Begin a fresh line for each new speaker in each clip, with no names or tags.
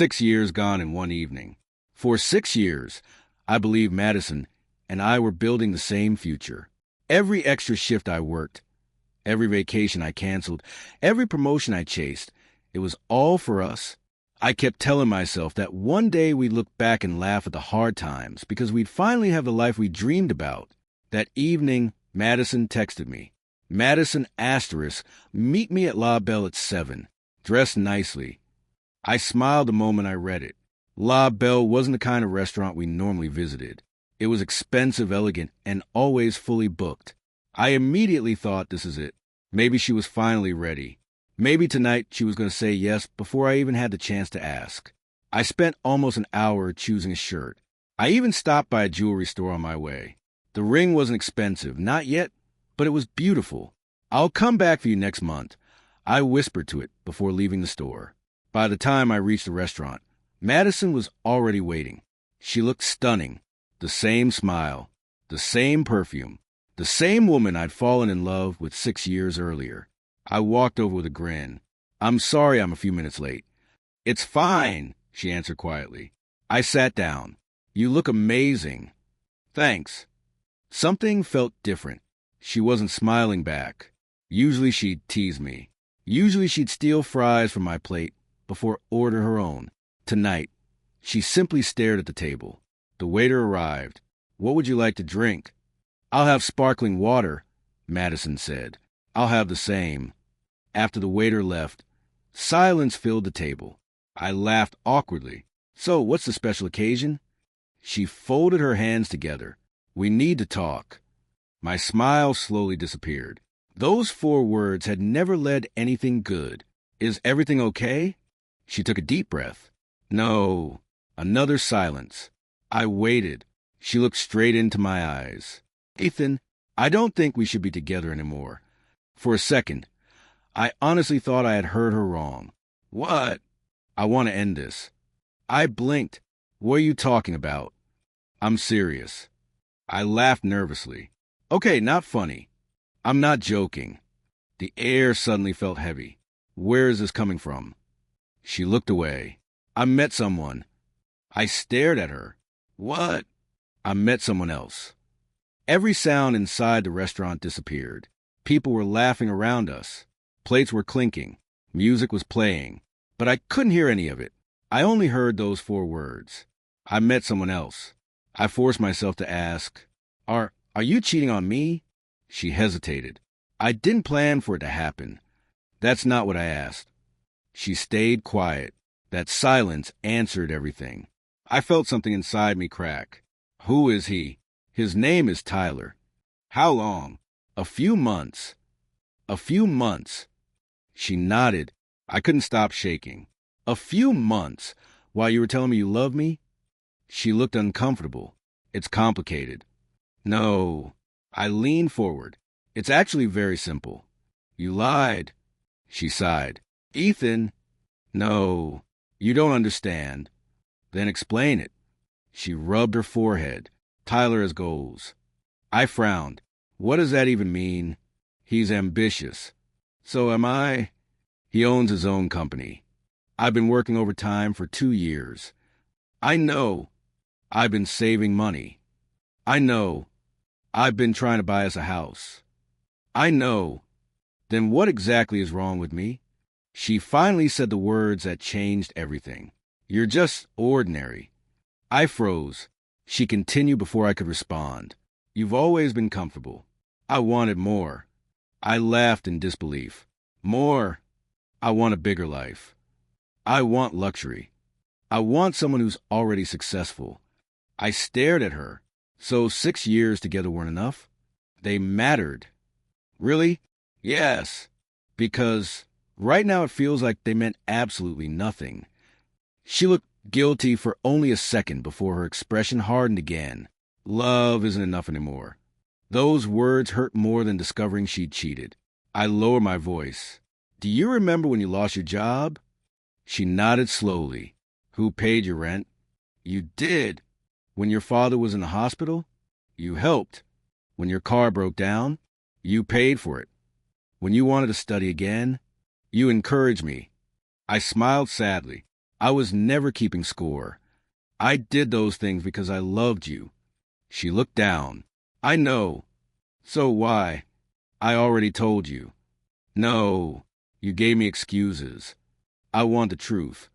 6 years gone in one evening. For 6 years, I believed Madison and I were building the same future. Every extra shift I worked, every vacation I canceled, every promotion I chased, it was all for us. I kept telling myself that one day we'd look back and laugh at the hard times because we'd finally have the life we dreamed about. That evening, Madison texted me. Madison asterisk, meet me at La Belle at 7, dressed nicely. I smiled the moment I read it. La Belle wasn't the kind of restaurant we normally visited. It was expensive, elegant, and always fully booked. I immediately thought, this is it. Maybe she was finally ready. Maybe tonight she was going to say yes before I even had the chance to ask. I spent almost an hour choosing a shirt. I even stopped by a jewelry store on my way. The ring wasn't expensive, not yet, but it was beautiful. I'll come back for you next month, I whispered to it before leaving the store. By the time I reached the restaurant, Madison was already waiting. She looked stunning. The same smile, the same perfume, the same woman I'd fallen in love with 6 years earlier. I walked over with a grin. I'm sorry I'm a few minutes late. It's fine, she answered quietly. I sat down. You look amazing. Thanks. Something felt different. She wasn't smiling back. Usually she'd tease me. Usually she'd steal fries from my plate before order her own. Tonight, she simply stared at the table. The waiter arrived. What would you like to drink? I'll have sparkling water, Madison said. I'll have the same. After the waiter left, silence filled the table. I laughed awkwardly. So, what's the special occasion? She folded her hands together. We need to talk. My smile slowly disappeared. Those 4 words had never led anything good. Is everything okay? She took a deep breath. No. Another silence. I waited. She looked straight into my eyes. Ethan, I don't think we should be together anymore. For a second, I honestly thought I had heard her wrong. What? I want to end this. I blinked. What are you talking about? I'm serious. I laughed nervously. Okay, not funny. I'm not joking. The air suddenly felt heavy. Where is this coming from? She looked away. I met someone. I stared at her. What? I met someone else. Every sound inside the restaurant disappeared. People were laughing around us. Plates were clinking. Music was playing. But I couldn't hear any of it. I only heard those 4 words. I met someone else. I forced myself to ask, Are you cheating on me? She hesitated. I didn't plan for it to happen. That's not what I asked. She stayed quiet. That silence answered everything. I felt something inside me crack. Who is he? His name is Tyler. How long? A few months. A few months. She nodded. I couldn't stop shaking. A few months? While you were telling me you love me? She looked uncomfortable. It's complicated. No. I leaned forward. It's actually very simple. You lied. She sighed. Ethan. No. You don't understand. Then explain it. She rubbed her forehead. Tyler has goals. I frowned. What does that even mean? He's ambitious. So am I. He owns his own company. I've been working overtime for 2 years. I know. I've been saving money. I know. I've been trying to buy us a house. I know. Then what exactly is wrong with me? She finally said the words that changed everything. You're just ordinary. I froze. She continued before I could respond. You've always been comfortable. I wanted more. I laughed in disbelief. More. I want a bigger life. I want luxury. I want someone who's already successful. I stared at her. So 6 years together weren't enough? They mattered. Really? Yes. Because right now it feels like they meant absolutely nothing. She looked guilty for only a second before her expression hardened again. Love isn't enough anymore. Those words hurt more than discovering she'd cheated. I lowered my voice. Do you remember when you lost your job? She nodded slowly. Who paid your rent? You did. When your father was in the hospital? You helped. When your car broke down? You paid for it. When you wanted to study again? You encouraged me. I smiled sadly. I was never keeping score. I did those things because I loved you. She looked down. I know. So why? I already told you. No, you gave me excuses. I want the truth.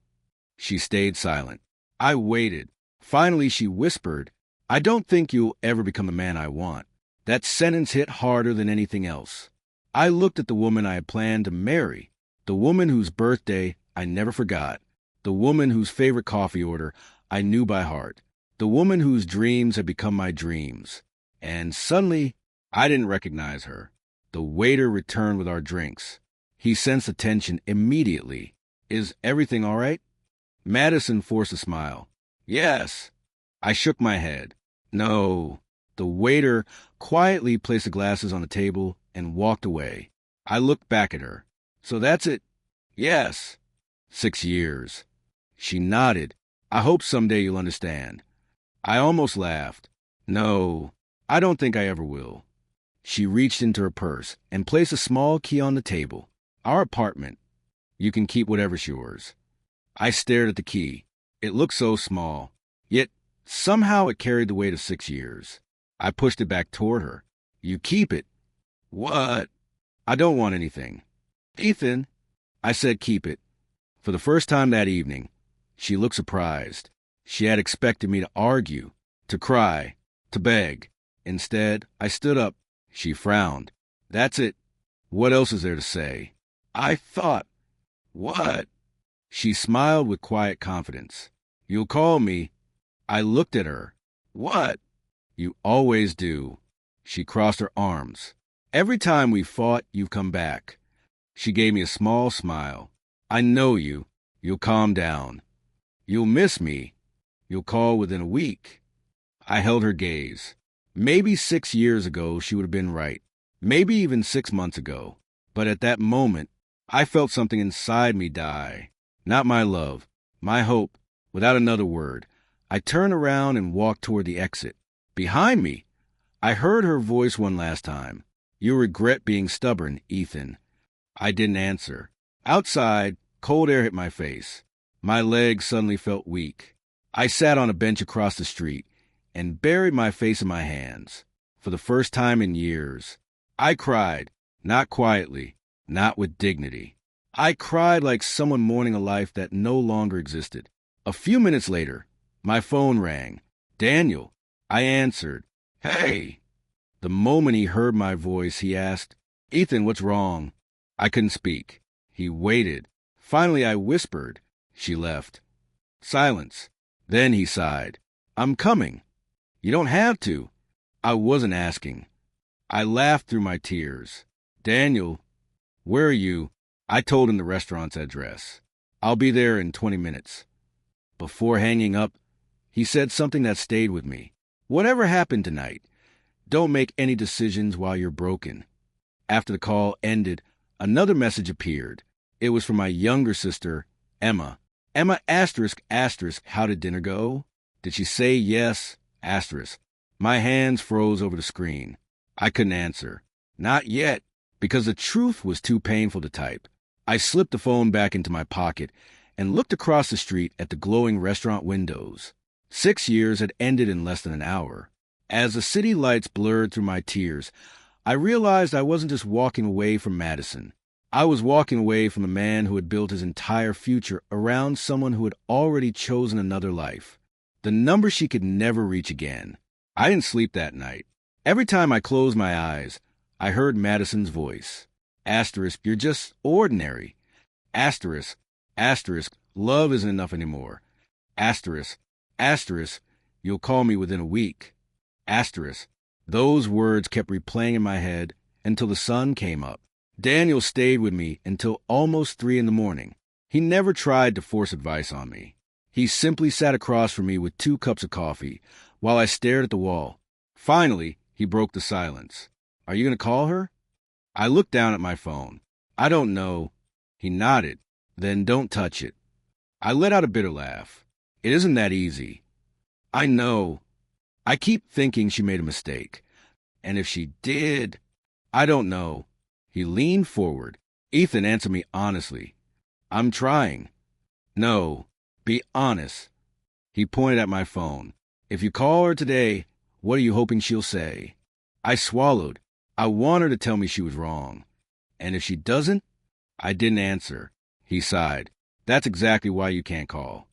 She stayed silent. I waited. Finally, she whispered, I don't think you'll ever become the man I want. That sentence hit harder than anything else. I looked at the woman I had planned to marry, the woman whose birthday I never forgot, the woman whose favorite coffee order I knew by heart, the woman whose dreams had become my dreams. And suddenly, I didn't recognize her. The waiter returned with our drinks. He sensed the tension immediately. Is everything all right? Madison forced a smile. Yes. I shook my head. No. The waiter quietly placed the glasses on the table and walked away. I looked back at her. So that's it? Yes. 6 years. She nodded. I hope someday you'll understand. I almost laughed. No, I don't think I ever will. She reached into her purse and placed a small key on the table. Our apartment. You can keep whatever's yours. I stared at the key. It looked so small, yet somehow it carried the weight of 6 years. I pushed it back toward her. You keep it. What? I don't want anything. Ethan, I said keep it. For the first time that evening, she looked surprised. She had expected me to argue, to cry, to beg. Instead, I stood up. She frowned. That's it. What else is there to say? I thought. What? She smiled with quiet confidence. You'll call me. I looked at her. What? You always do. She crossed her arms. Every time we fought, you've come back. She gave me a small smile. I know you. You'll calm down. You'll miss me. You'll call within a week. I held her gaze. Maybe 6 years ago she would have been right. Maybe even 6 months ago. But at that moment, I felt something inside me die. Not my love, my hope. Without another word, I turned around and walked toward the exit. Behind me, I heard her voice one last time. You'll regret being stubborn, Ethan. I didn't answer. Outside, cold air hit my face. My legs suddenly felt weak. I sat on a bench across the street and buried my face in my hands. For the first time in years, I cried, not quietly, not with dignity. I cried like someone mourning a life that no longer existed. A few minutes later, my phone rang. Daniel. I answered. Hey. The moment he heard my voice, he asked, Ethan, what's wrong? I couldn't speak. He waited. Finally, I whispered. She left. Silence. Then he sighed. I'm coming. You don't have to. I wasn't asking. I laughed through my tears. Daniel, where are you? I told him the restaurant's address. I'll be there in 20 minutes. Before hanging up, he said something that stayed with me. Whatever happened tonight, don't make any decisions while you're broken. After the call ended, another message appeared. It was from my younger sister, Emma. Emma asterisk, how did dinner go? Did she say yes? Asterisk. My hands froze over the screen. I couldn't answer. Not yet, because the truth was too painful to type. I slipped the phone back into my pocket and looked across the street at the glowing restaurant windows. 6 years had ended in less than an hour. As the city lights blurred through my tears, I realized I wasn't just walking away from Madison. I was walking away from a man who had built his entire future around someone who had already chosen another life. The number she could never reach again. I didn't sleep that night. Every time I closed my eyes, I heard Madison's voice. Asterisk, you're just ordinary. Asterisk, love isn't enough anymore. Asterisk, you'll call me within a week. Asterisk, those words kept replaying in my head until the sun came up. Daniel stayed with me until almost 3 in the morning. He never tried to force advice on me. He simply sat across from me with 2 cups of coffee while I stared at the wall. Finally, he broke the silence. Are you going to call her? I looked down at my phone. I don't know. He nodded. Then don't touch it. I let out a bitter laugh. It isn't that easy. I know. I keep thinking she made a mistake. And if she did, I don't know. He leaned forward. Ethan, answer me honestly. I'm trying. No, Be honest. He pointed at my phone. If you call her today, what are you hoping she'll say? I swallowed. I want her to tell me she was wrong. And if she doesn't? I didn't answer. He sighed. That's exactly why you can't call.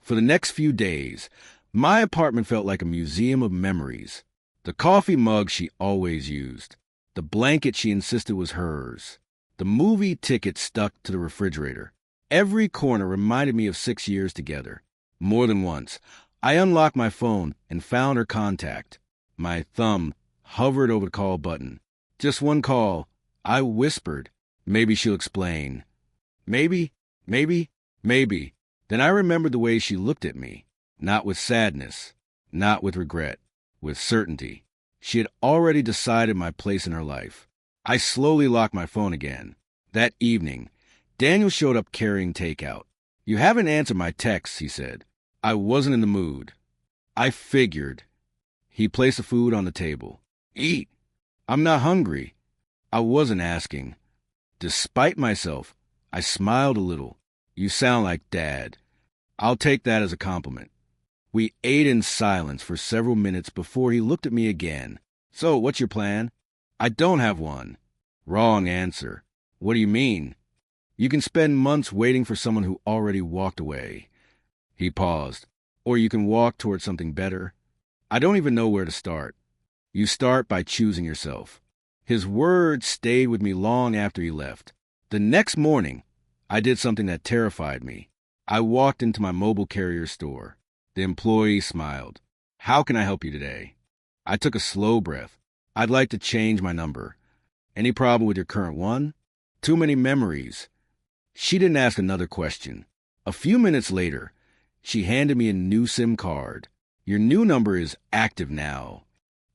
For the next few days, my apartment felt like a museum of memories. The coffee mug she always used. The blanket she insisted was hers. The movie ticket stuck to the refrigerator. Every corner reminded me of 6 years together. More than once, I unlocked my phone and found her contact. My thumb hovered over the call button. Just one call. I whispered, maybe she'll explain. Maybe. Then I remembered the way she looked at me. Not with sadness, not with regret, with certainty. She had already decided my place in her life. I slowly locked my phone again. That evening, Daniel showed up carrying takeout. You haven't answered my texts, he said. I wasn't in the mood. I figured. He placed the food on the table. Eat. I'm not hungry. I wasn't asking. Despite myself, I smiled a little. You sound like Dad. I'll take that as a compliment. We ate in silence for several minutes before he looked at me again. So, what's your plan? I don't have one. Wrong answer. What do you mean? You can spend months waiting for someone who already walked away. He paused. Or you can walk towards something better. I don't even know where to start. You start by choosing yourself. His words stayed with me long after he left. The next morning, I did something that terrified me. I walked into my mobile carrier store. The employee smiled. How can I help you today? I took a slow breath. I'd like to change my number. Any problem with your current one? Too many memories. She didn't ask another question. A few minutes later, she handed me a new SIM card. Your new number is active now.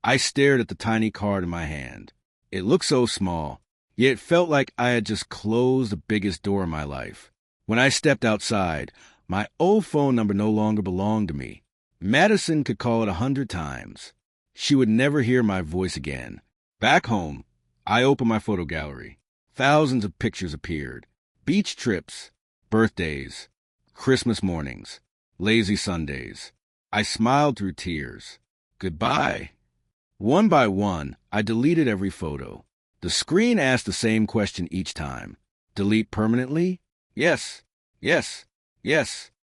I stared at the tiny card in my hand. It looked so small, yet it felt like I had just closed the biggest door in my life. When I stepped outside, my old phone number no longer belonged to me. Madison could call it 100 times. She would never hear my voice again. Back home, I opened my photo gallery. Thousands of pictures appeared. Beach trips, birthdays, Christmas mornings, lazy Sundays. I smiled through tears. Goodbye. One by one, I deleted every photo. The screen asked the same question each time. Delete permanently? Yes.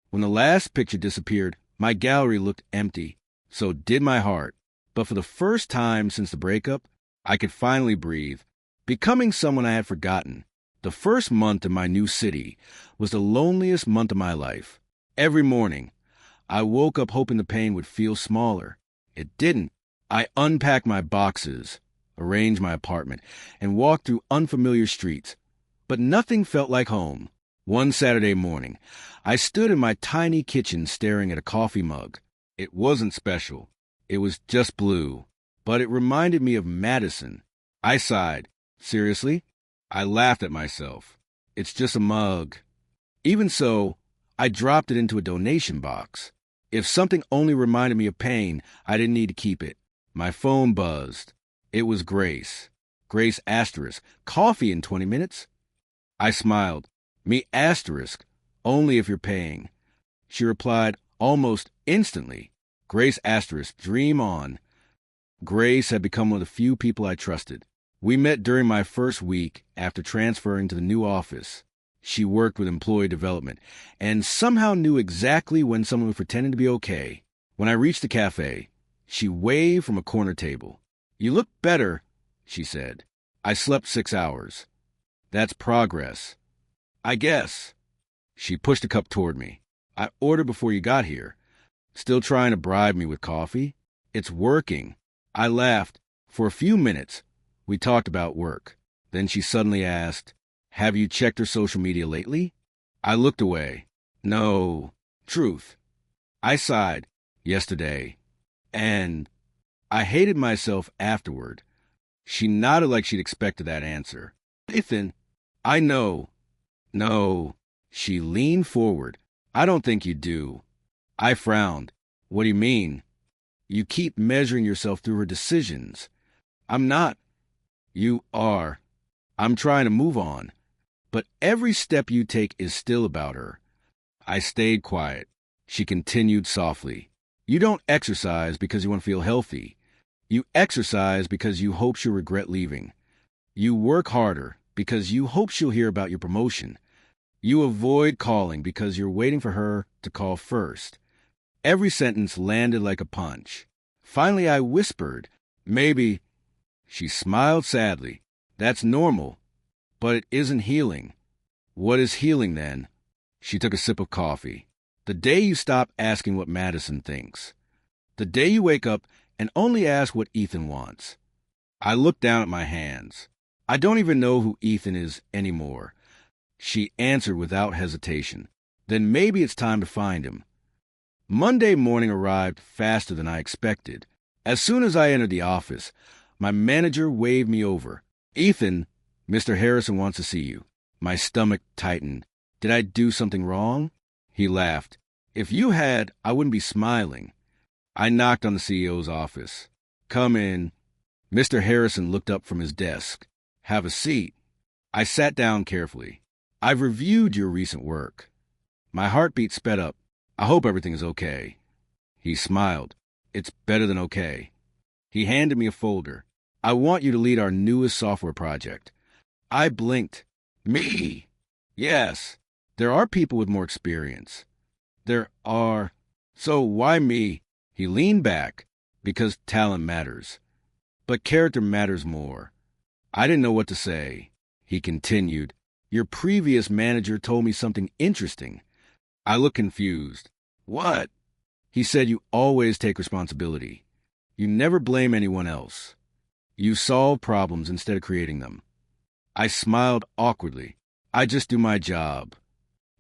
When the last picture disappeared, my gallery looked empty. So did my heart. But for the first time since the breakup, I could finally breathe. Becoming someone I had forgotten. The first month in my new city was the loneliest month of my life. Every morning, I woke up hoping the pain would feel smaller. It didn't. I unpacked my boxes, arranged my apartment, and walked through unfamiliar streets. But nothing felt like home. One Saturday morning, I stood in my tiny kitchen staring at a coffee mug. It wasn't special. It was just blue. But it reminded me of Madison. I sighed. Seriously? I laughed at myself. It's just a mug. Even so, I dropped it into a donation box. If something only reminded me of pain, I didn't need to keep it. My phone buzzed. It was Grace. Grace asterisk. Coffee in 20 minutes? I smiled. Me asterisk. Only if you're paying. She replied almost instantly. Grace asterisk. Dream on. Grace had become one of the few people I trusted. We met during my first week after transferring to the new office. She worked with employee development and somehow knew exactly when someone was pretending to be okay. When I reached the cafe, she waved from a corner table. You look better, she said. I slept 6 hours. That's progress. I guess. She pushed a cup toward me. I ordered before you got here. Still trying to bribe me with coffee? It's working. I laughed. For a few minutes, we talked about work. Then she suddenly asked, have you checked her social media lately? I looked away. No. Truth. I sighed. Yesterday. And I hated myself afterward. She nodded like she'd expected that answer. Nathan, I know. No. She leaned forward. I don't think you do. I frowned. What do you mean? You keep measuring yourself through her decisions. I'm not. You are. I'm trying to move on. But every step you take is still about her. I stayed quiet. She continued softly. You don't exercise because you want to feel healthy. You exercise because you hope she'll regret leaving. You work harder because you hope she'll hear about your promotion. You avoid calling because you're waiting for her to call first. Every sentence landed like a punch. Finally, I whispered, maybe. She smiled sadly. That's normal, but it isn't healing. What is healing then? She took a sip of coffee. The day you stop asking what Madison thinks. The day you wake up and only ask what Ethan wants. I looked down at my hands. I don't even know who Ethan is anymore. She answered without hesitation. Then maybe it's time to find him. Monday morning arrived faster than I expected. As soon as I entered the office, my manager waved me over. Ethan, Mr. Harrison wants to see you. My stomach tightened. Did I do something wrong? He laughed. If you had, I wouldn't be smiling. I knocked on the CEO's office. Come in. Mr. Harrison looked up from his desk. Have a seat. I sat down carefully. I've reviewed your recent work. My heartbeat sped up. I hope everything is okay. He smiled. It's better than okay. He handed me a folder. I want you to lead our newest software project. I blinked. Me? Yes. There are people with more experience. There are. So why me? He leaned back. Because talent matters. But character matters more. I didn't know what to say. He continued. Your previous manager told me something interesting. I looked confused. What? He said you always take responsibility. You never blame anyone else. You solve problems instead of creating them. I smiled awkwardly. I just do my job.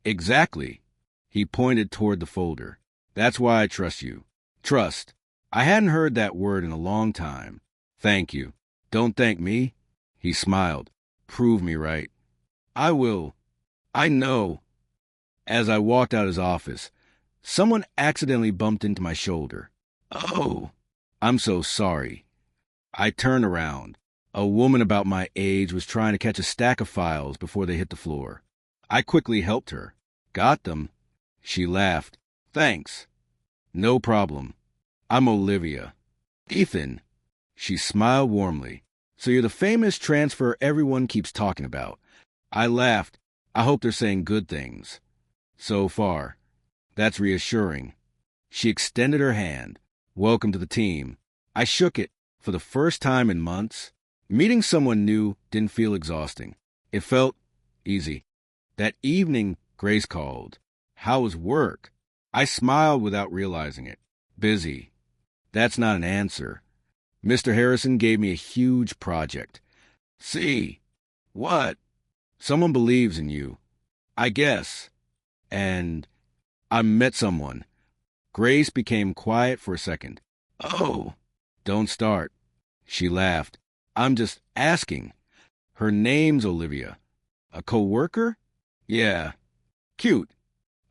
Exactly. He pointed toward the folder. That's why I trust you. Trust. I hadn't heard that word in a long time. Thank you. Don't thank me. He smiled. Prove me right. I will. I know. As I walked out of his office, someone accidentally bumped into my shoulder. Oh, I'm so sorry. I turned around. A woman about my age was trying to catch a stack of files before they hit the floor. I quickly helped her. Got them. She laughed. Thanks. No problem. I'm Olivia. Ethan. She smiled warmly. So you're the famous transfer everyone keeps talking about. I laughed. I hope they're saying good things. So far. That's reassuring. She extended her hand. Welcome to the team. I shook it. For the first time in months, meeting someone new didn't feel exhausting. It felt easy. That evening, Grace called. How was work? I smiled without realizing it. Busy. That's not an answer. Mr. Harrison gave me a huge project. See. What? Someone believes in you. I guess. And I met someone. Grace became quiet for a second. Oh, don't start. She laughed. I'm just asking. Her name's Olivia. A co-worker? Yeah. Cute.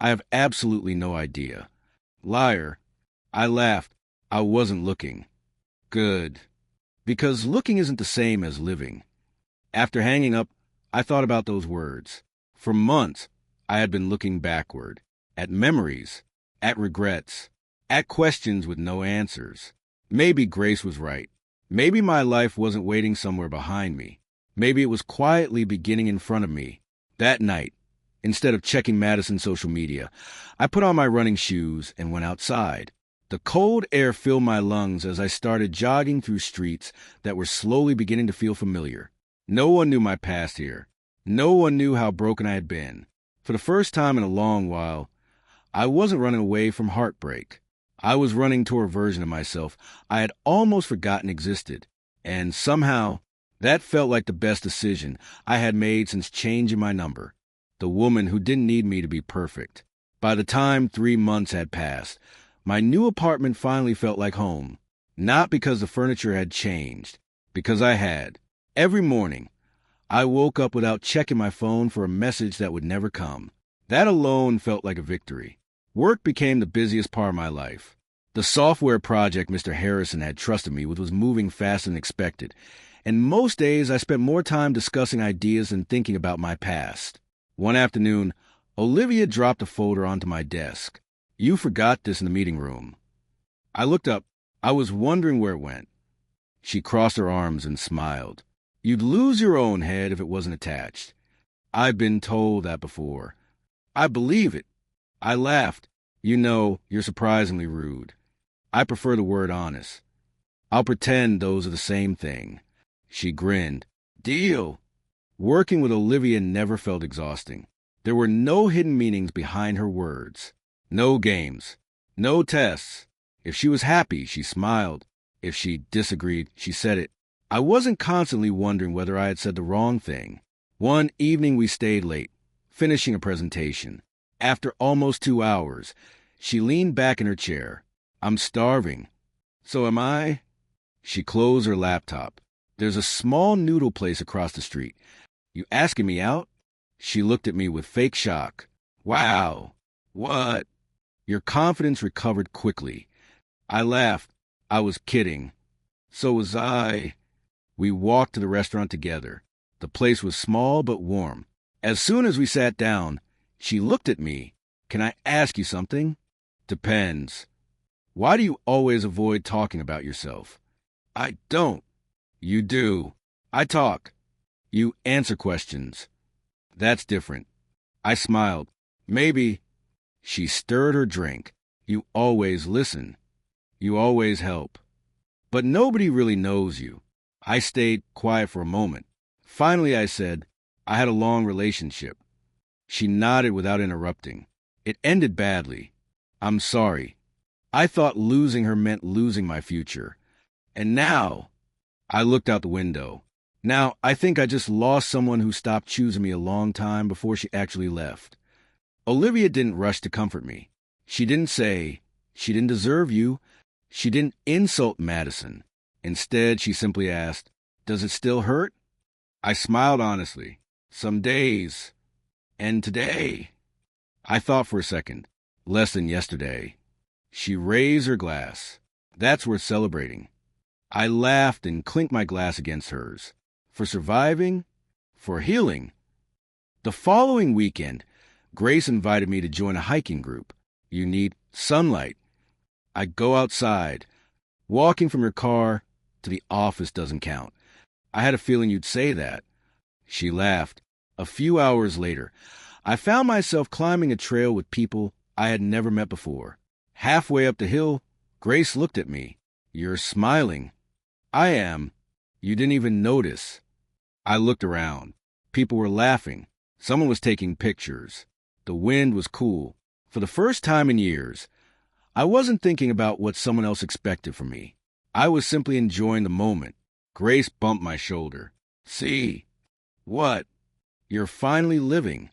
I have absolutely no idea. Liar. I laughed. I wasn't looking. Good. Because looking isn't the same as living. After hanging up, I thought about those words. For months, I had been looking backward. At memories. At regrets. At questions with no answers. Maybe Grace was right. Maybe my life wasn't waiting somewhere behind me. Maybe it was quietly beginning in front of me. That night, instead of checking Madison's social media, I put on my running shoes and went outside. The cold air filled my lungs as I started jogging through streets that were slowly beginning to feel familiar. No one knew my past here. No one knew how broken I had been. For the first time in a long while, I wasn't running away from heartbreak. I was running toward a version of myself I had almost forgotten existed. And somehow, that felt like the best decision I had made since changing my number. The woman who didn't need me to be perfect. By the time 3 months had passed, my new apartment finally felt like home. Not because the furniture had changed, because I had. Every morning, I woke up without checking my phone for a message that would never come. That alone felt like a victory. Work became the busiest part of my life. The software project Mr. Harrison had trusted me with was moving faster than expected, and most days I spent more time discussing ideas than thinking about my past. One afternoon, Olivia dropped a folder onto my desk. You forgot this in the meeting room. I looked up. I was wondering where it went. She crossed her arms and smiled. You'd lose your own head if it wasn't attached. I've been told that before. I believe it. I laughed. You know, you're surprisingly rude. I prefer the word honest. I'll pretend those are the same thing. She grinned. Deal. Working with Olivia never felt exhausting. There were no hidden meanings behind her words. No games. No tests. If she was happy, she smiled. If she disagreed, she said it. I wasn't constantly wondering whether I had said the wrong thing. One evening we stayed late, finishing a presentation. After almost 2 hours, she leaned back in her chair. I'm starving. So am I? She closed her laptop. There's a small noodle place across the street. You asking me out? She looked at me with fake shock. Wow. What? Your confidence recovered quickly. I laughed. I was kidding. So was I. We walked to the restaurant together. The place was small but warm. As soon as we sat down, she looked at me. Can I ask you something? Depends. Why do you always avoid talking about yourself? I don't. You do. I talk. You answer questions. That's different. I smiled. Maybe. She stirred her drink. You always listen. You always help. But nobody really knows you. I stayed quiet for a moment. Finally, I said, I had a long relationship. She nodded without interrupting. It ended badly. I'm sorry. I thought losing her meant losing my future. And now, I looked out the window. Now, I think I just lost someone who stopped choosing me a long time before she actually left. Olivia didn't rush to comfort me. She didn't say, she didn't deserve you. She didn't insult Madison. Instead, she simply asked, does it still hurt? I smiled honestly. Some days. And today. I thought for a second. Less than yesterday. She raised her glass. That's worth celebrating. I laughed and clinked my glass against hers. For surviving, for healing. The following weekend, Grace invited me to join a hiking group. You need sunlight. I go outside. Walking from your car to the office doesn't count. I had a feeling you'd say that. She laughed. A few hours later, I found myself climbing a trail with people I had never met before. Halfway up the hill, Grace looked at me. You're smiling. I am. You didn't even notice. I looked around. People were laughing. Someone was taking pictures. The wind was cool. For the first time in years, I wasn't thinking about what someone else expected from me. I was simply enjoying the moment. Grace bumped my shoulder. See? What? You're finally living.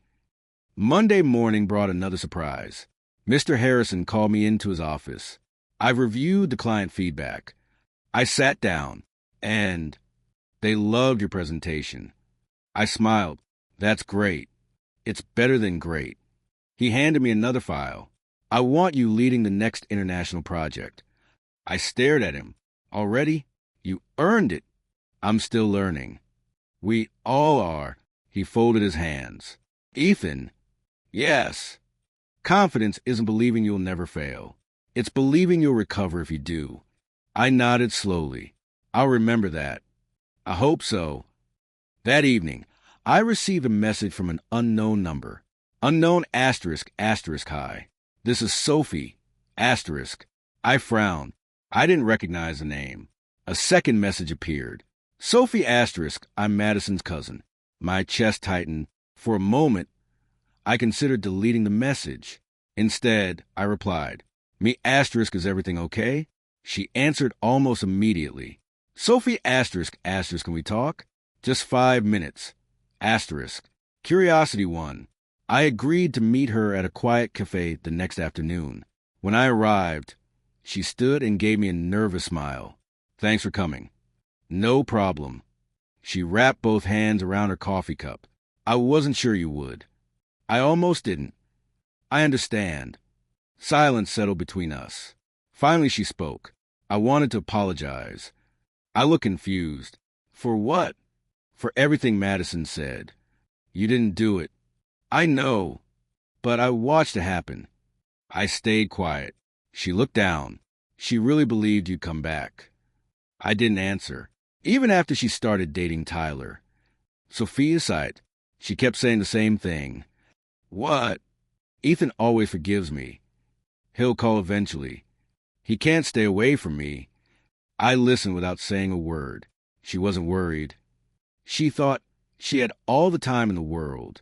Monday morning brought another surprise. Mr. Harrison called me into his office. I've reviewed the client feedback. I sat down, and they loved your presentation. I smiled. That's great. It's better than great. He handed me another file. I want you leading the next international project. I stared at him. Already? You earned it. I'm still learning. We all are. He folded his hands. Ethan. Yes. Confidence isn't believing you'll never fail. It's believing you'll recover if you do. I nodded slowly. I'll remember that. I hope so. That evening, I received a message from an unknown number. Unknown asterisk asterisk high. This is Sophie asterisk. I frowned. I didn't recognize the name. A second message appeared. Sophie asterisk, I'm Madison's cousin. My chest tightened. For a moment, I considered deleting the message. Instead, I replied, Me asterisk, is everything okay? She answered almost immediately. Sophie asterisk asterisk, can we talk? Just 5 minutes. Asterisk. Curiosity won. I agreed to meet her at a quiet cafe the next afternoon. When I arrived, she stood and gave me a nervous smile. Thanks for coming. No problem. She wrapped both hands around her coffee cup. I wasn't sure you would. I almost didn't. I understand. Silence settled between us. Finally she spoke. I wanted to apologize. I looked confused. For what? For everything Madison said. You didn't do it. I know. but I watched it happen. I stayed quiet. She looked down. She really believed you'd come back. I didn't answer, even after she started dating Tyler. Sophia sighed. She kept saying the same thing. What? Ethan always forgives me. He'll call eventually. He can't stay away from me. I listened without saying a word. She wasn't worried. She thought she had all the time in the world.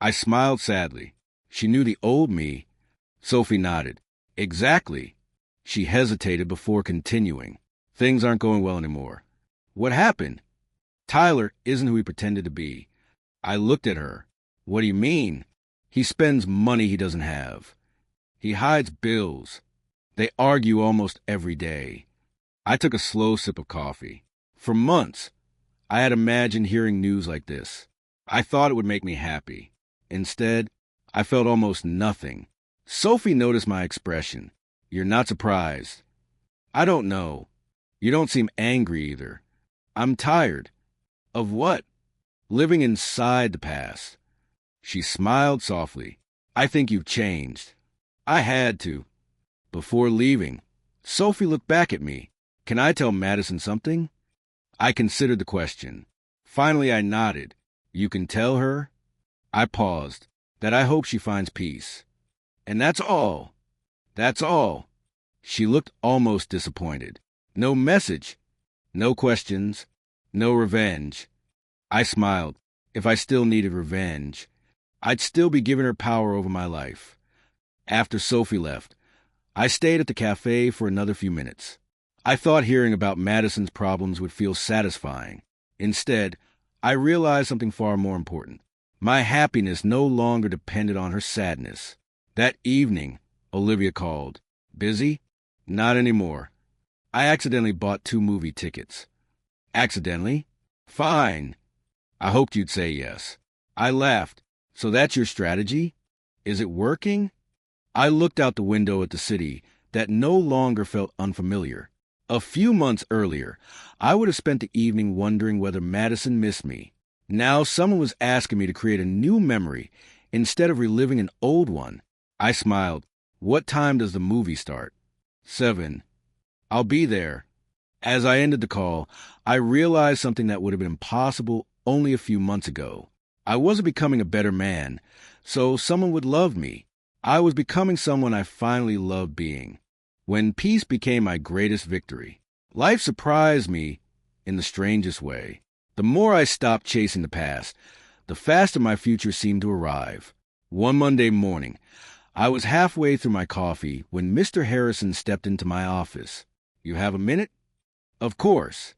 I smiled sadly. She knew the old me. Sophie nodded. Exactly. She hesitated before continuing. Things aren't going well anymore. What happened? Tyler isn't who he pretended to be. I looked at her. What do you mean? He spends money he doesn't have. He hides bills. They argue almost every day. I took a slow sip of coffee. For months, I had imagined hearing news like this. I thought it would make me happy. Instead, I felt almost nothing. Sophie noticed my expression. You're not surprised. I don't know. You don't seem angry either. I'm tired. Of what? Living inside the past. She smiled softly. I think you've changed. I had to. Before leaving, Sophie looked back at me. Can I tell Madison something? I considered the question. Finally, I nodded. You can tell her? I paused. That I hope she finds peace. And that's all. That's all. She looked almost disappointed. No message. No questions. No revenge. I smiled. If I still needed revenge, I'd still be giving her power over my life. After Sophie left, I stayed at the cafe for another few minutes. I thought hearing about Madison's problems would feel satisfying. Instead, I realized something far more important. My happiness no longer depended on her sadness. That evening, Olivia called. Busy? Not anymore. I accidentally bought 2 movie tickets. Accidentally? Fine. I hoped you'd say yes. I laughed. So that's your strategy? Is it working? I looked out the window at the city that no longer felt unfamiliar. A few months earlier, I would have spent the evening wondering whether Madison missed me. Now someone was asking me to create a new memory instead of reliving an old one. I smiled. What time does the movie start? 7. I'll be there. As I ended the call, I realized something that would have been impossible only a few months ago. I wasn't becoming a better man, so someone would love me. I was becoming someone I finally loved being. When peace became my greatest victory, life surprised me in the strangest way. The more I stopped chasing the past, the faster my future seemed to arrive. One Monday morning, I was halfway through my coffee when Mr. Harrison stepped into my office. You have a minute? Of course.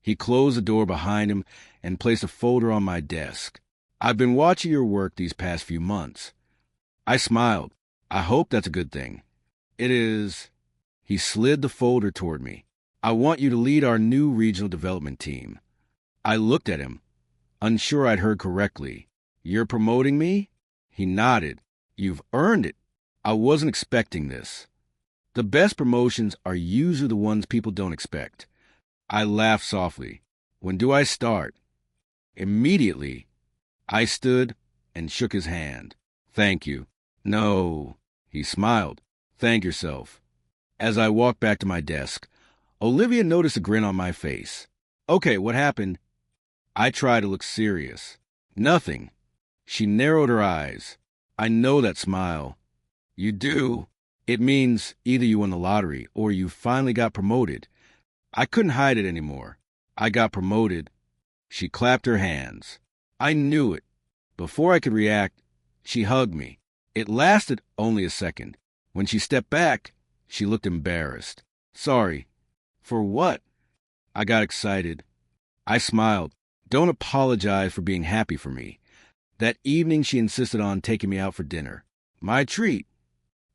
He closed the door behind him and placed a folder on my desk. I've been watching your work these past few months. I smiled. I hope that's a good thing. It is. He slid the folder toward me. I want you to lead our new regional development team. I looked at him, unsure I'd heard correctly. You're promoting me? He nodded. You've earned it. I wasn't expecting this. The best promotions are usually the ones people don't expect. I laughed softly. When do I start? Immediately. I stood and shook his hand. Thank you. No. He smiled. Thank yourself. As I walked back to my desk, Olivia noticed a grin on my face. Okay, what happened? I tried to look serious. Nothing. She narrowed her eyes. I know that smile. You do. It means either you won the lottery or you finally got promoted. I couldn't hide it anymore. I got promoted. She clapped her hands. I knew it. Before I could react, she hugged me. It lasted only a second. When she stepped back, she looked embarrassed. Sorry. For what? I got excited. I smiled. Don't apologize for being happy for me. That evening she insisted on taking me out for dinner. My treat.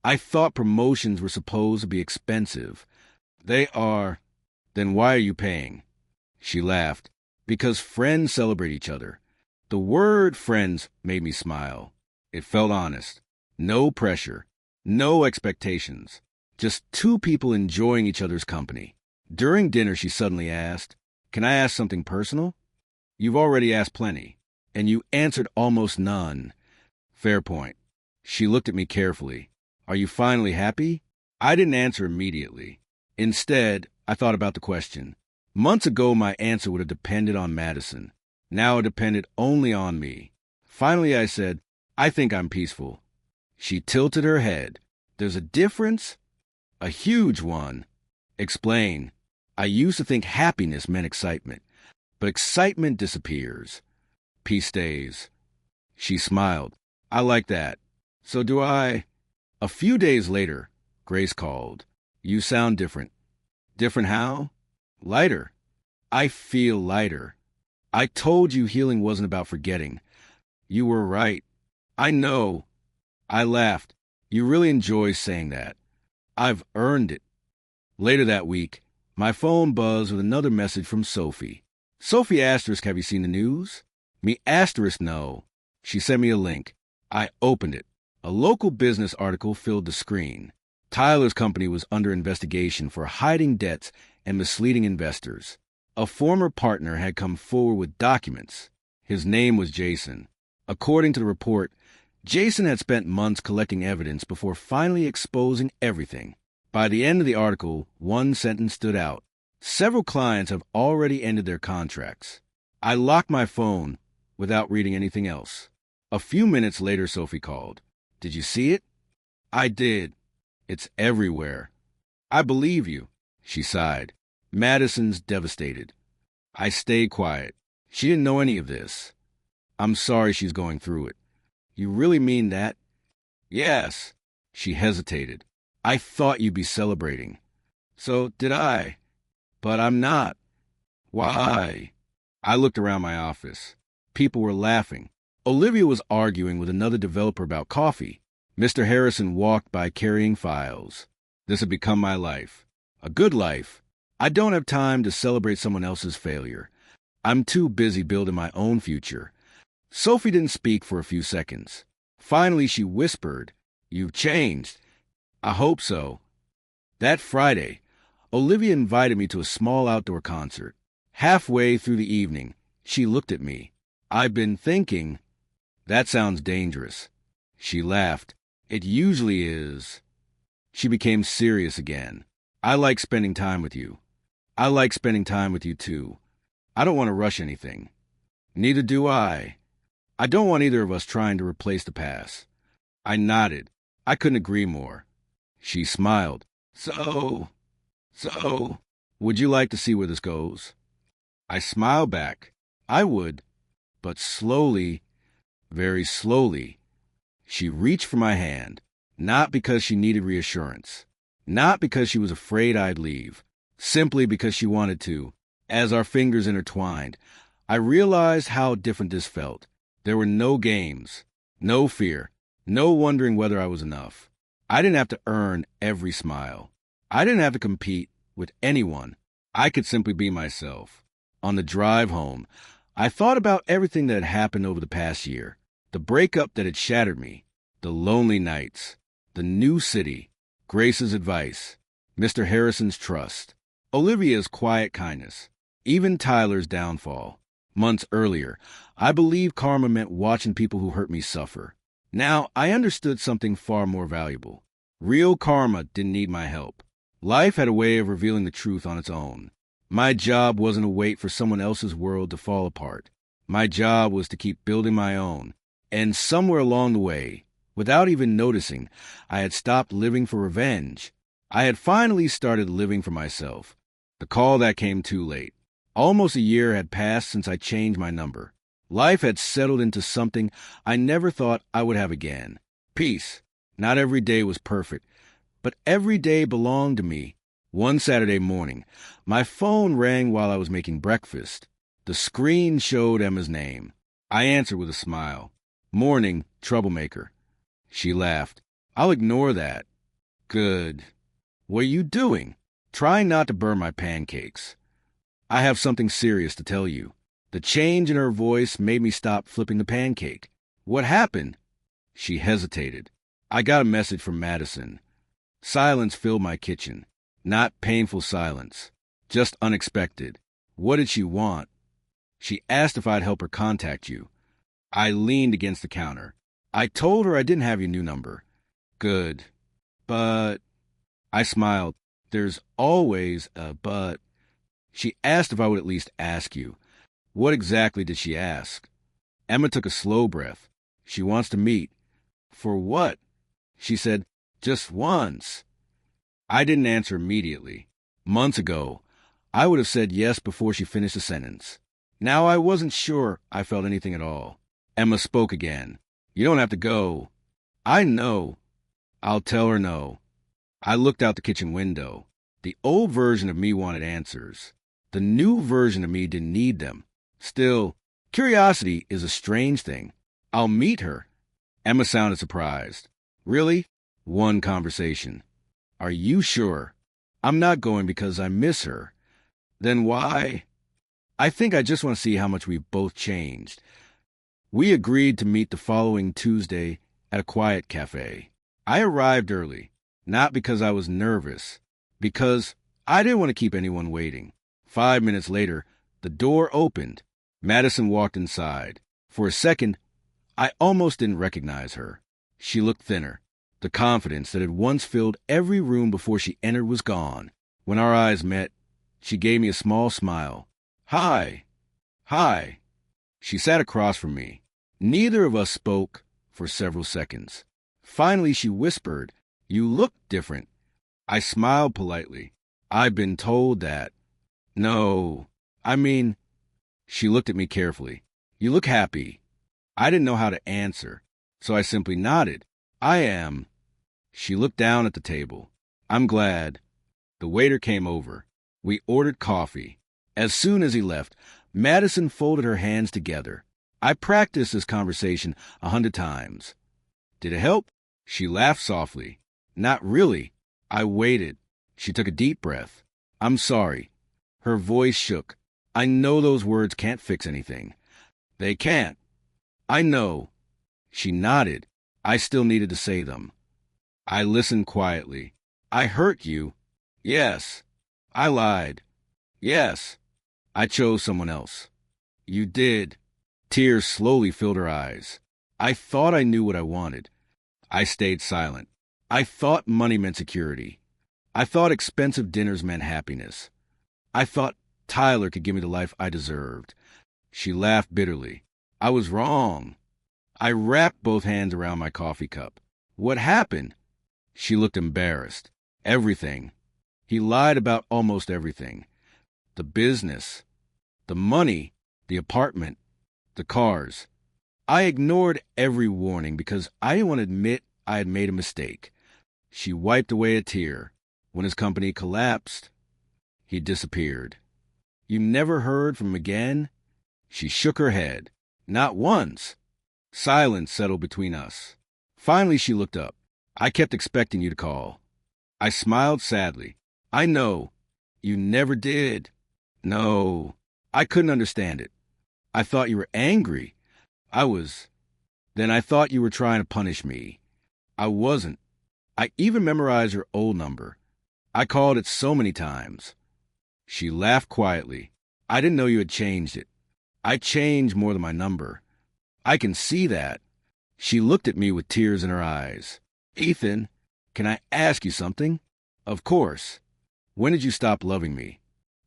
I thought promotions were supposed to be expensive. They are. Then why are you paying? She laughed. Because friends celebrate each other. The word friends made me smile. It felt honest. No pressure. No expectations. Just 2 people enjoying each other's company. During dinner, she suddenly asked, Can I ask something personal? You've already asked plenty, and you answered almost none. Fair point. She looked at me carefully. Are you finally happy? I didn't answer immediately. Instead, I thought about the question. Months ago, my answer would have depended on Madison. Now it depended only on me. Finally, I said, I think I'm peaceful. She tilted her head. There's a difference? A huge one. Explain. I used to think happiness meant excitement, but excitement disappears. Peace stays. She smiled. I like that. So do I. A few days later, Grace called. You sound different. Different how? Lighter. I feel lighter. I told you healing wasn't about forgetting. You were right. I know. I laughed. You really enjoy saying that. I've earned it. Later that week, my phone buzzed with another message from Sophie. Sophie asterisk, have you seen the news? Me asterisk, no. She sent me a link. I opened it. A local business article filled the screen. Tyler's company was under investigation for hiding debts and misleading investors. A former partner had come forward with documents. His name was Jason. According to the report, Jason had spent months collecting evidence before finally exposing everything. By the end of the article, one sentence stood out. Several clients have already ended their contracts. I locked my phone without reading anything else. A few minutes later, Sophie called. Did you see it? I did. It's everywhere. I believe you, she sighed. Madison's devastated. I stayed quiet. She didn't know any of this. I'm sorry she's going through it. You really mean that? Yes. She hesitated. I thought you'd be celebrating. So did I. But I'm not. Why? I looked around my office. People were laughing. Olivia was arguing with another developer about coffee. Mr. Harrison walked by carrying files. This had become my life. A good life. I don't have time to celebrate someone else's failure. I'm too busy building my own future. Sophie didn't speak for a few seconds. Finally, she whispered, You've changed. I hope so. That Friday, Olivia invited me to a small outdoor concert. Halfway through the evening, she looked at me. I've been thinking. That sounds dangerous. She laughed. It usually is. She became serious again. I like spending time with you. I like spending time with you too. I don't want to rush anything. Neither do I. I don't want either of us trying to replace the past. I nodded. I couldn't agree more. She smiled. So, would you like to see where this goes? I smiled back. I would. But slowly, very slowly, she reached for my hand, not because she needed reassurance, not because she was afraid I'd leave, simply because she wanted to. As our fingers intertwined, I realized how different this felt. There were no games, no fear, no wondering whether I was enough. I didn't have to earn every smile. I didn't have to compete with anyone. I could simply be myself. On the drive home, I thought about everything that had happened over the past year. The breakup that had shattered me, the lonely nights, the new city, Grace's advice, Mr. Harrison's trust, Olivia's quiet kindness, even Tyler's downfall. Months earlier, I believed karma meant watching people who hurt me suffer. Now, I understood something far more valuable. Real karma didn't need my help. Life had a way of revealing the truth on its own. My job wasn't to wait for someone else's world to fall apart. My job was to keep building my own. And somewhere along the way, without even noticing, I had stopped living for revenge. I had finally started living for myself. The call that came too late. Almost a year had passed since I changed my number. Life had settled into something I never thought I would have again. Peace. Not every day was perfect, but every day belonged to me. One Saturday morning, my phone rang while I was making breakfast. The screen showed Emma's name. I answered with a smile. Morning, troublemaker. She laughed. I'll ignore that. Good. What are you doing? Trying not to burn my pancakes. I have something serious to tell you. The change in her voice made me stop flipping the pancake. What happened? She hesitated. I got a message from Madison. Silence filled my kitchen. Not painful silence. Just unexpected. What did she want? She asked if I'd help her contact you. I leaned against the counter. I told her I didn't have your new number. Good. But I smiled. There's always a but. She asked if I would at least ask you. What exactly did she ask? Emma took a slow breath. She wants to meet. For what? She said, just once. I didn't answer immediately. Months ago, I would have said yes before she finished the sentence. Now I wasn't sure I felt anything at all. Emma spoke again. You don't have to go. I know. I'll tell her no. I looked out the kitchen window. The old version of me wanted answers. The new version of me didn't need them. Still, curiosity is a strange thing. I'll meet her. Emma sounded surprised. Really? One conversation. Are you sure? I'm not going because I miss her. Then why? I think I just want to see how much we've both changed. We agreed to meet the following Tuesday at a quiet cafe. I arrived early, not because I was nervous, because I didn't want to keep anyone waiting. 5 minutes later, the door opened. Madison walked inside. For a second, I almost didn't recognize her. She looked thinner. The confidence that had once filled every room before she entered was gone. When our eyes met, she gave me a small smile. Hi. Hi. She sat across from me. Neither of us spoke for several seconds. Finally, she whispered, You look different. I smiled politely. I've been told that. No, I mean, she looked at me carefully. You look happy. I didn't know how to answer, so I simply nodded. I am. She looked down at the table. I'm glad. The waiter came over. We ordered coffee. As soon as he left, Madison folded her hands together. I practiced this conversation 100 times. Did it help? She laughed softly. Not really. I waited. She took a deep breath. I'm sorry. Her voice shook. I know those words can't fix anything. They can't. I know. She nodded. I still needed to say them. I listened quietly. I hurt you. Yes. I lied. Yes. I chose someone else. You did. Tears slowly filled her eyes. I thought I knew what I wanted. I stayed silent. I thought money meant security. I thought expensive dinners meant happiness. I thought Tyler could give me the life I deserved. She laughed bitterly. I was wrong. I wrapped both hands around my coffee cup. What happened? She looked embarrassed. Everything. He lied about almost everything. The business, the money, the apartment, the cars. I ignored every warning because I didn't want to admit I had made a mistake. She wiped away a tear. When his company collapsed, he disappeared. You never heard from him again? She shook her head. Not once. Silence settled between us. Finally, she looked up. I kept expecting you to call. I smiled sadly. I know. You never did. No. I couldn't understand it. I thought you were angry. I was. Then I thought you were trying to punish me. I wasn't. I even memorized your old number. I called it so many times. She laughed quietly. I didn't know you had changed it. I changed more than my number. I can see that. She looked at me with tears in her eyes. Ethan, can I ask you something? Of course. When did you stop loving me?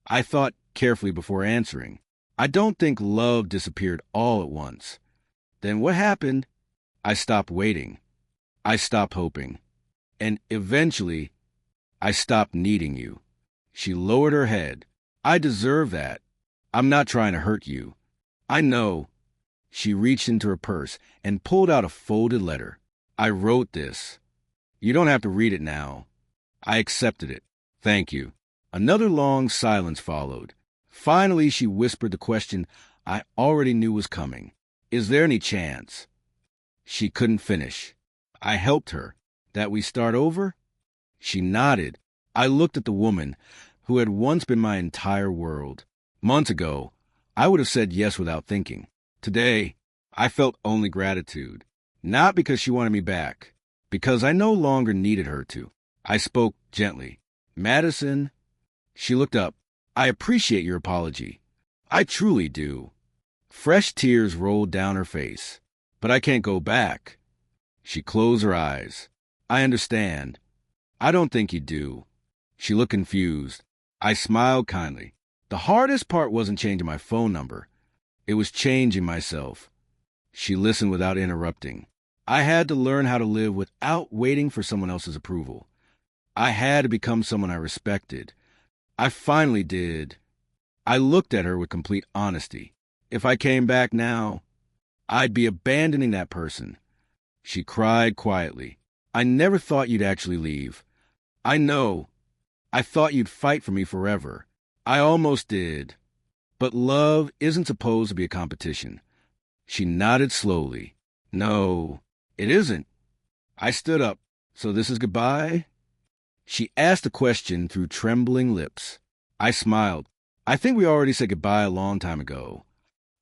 I thought carefully before answering. I don't think love disappeared all at once. Then what happened? I stopped waiting. I stopped hoping. And eventually, I stopped needing you. She lowered her head. I deserve that. I'm not trying to hurt you. I know. She reached into her purse and pulled out a folded letter. I wrote this. You don't have to read it now. I accepted it. Thank you. Another long silence followed. Finally, she whispered the question I already knew was coming. Is there any chance? She couldn't finish. I helped her. That we start over? She nodded. I looked at the woman who had once been my entire world. Months ago, I would have said yes without thinking. Today, I felt only gratitude. Not because she wanted me back, because I no longer needed her to. I spoke gently. Madison. She looked up. I appreciate your apology. I truly do. Fresh tears rolled down her face. But I can't go back. She closed her eyes. I understand. I don't think you do. She looked confused. I smiled kindly. The hardest part wasn't changing my phone number. It was changing myself. She listened without interrupting. I had to learn how to live without waiting for someone else's approval. I had to become someone I respected. I finally did. I looked at her with complete honesty. If I came back now, I'd be abandoning that person. She cried quietly. I never thought you'd actually leave. I know. I thought you'd fight for me forever. I almost did. But love isn't supposed to be a competition. She nodded slowly. No, it isn't. I stood up. So this is goodbye? She asked the question through trembling lips. I smiled. I think we already said goodbye a long time ago.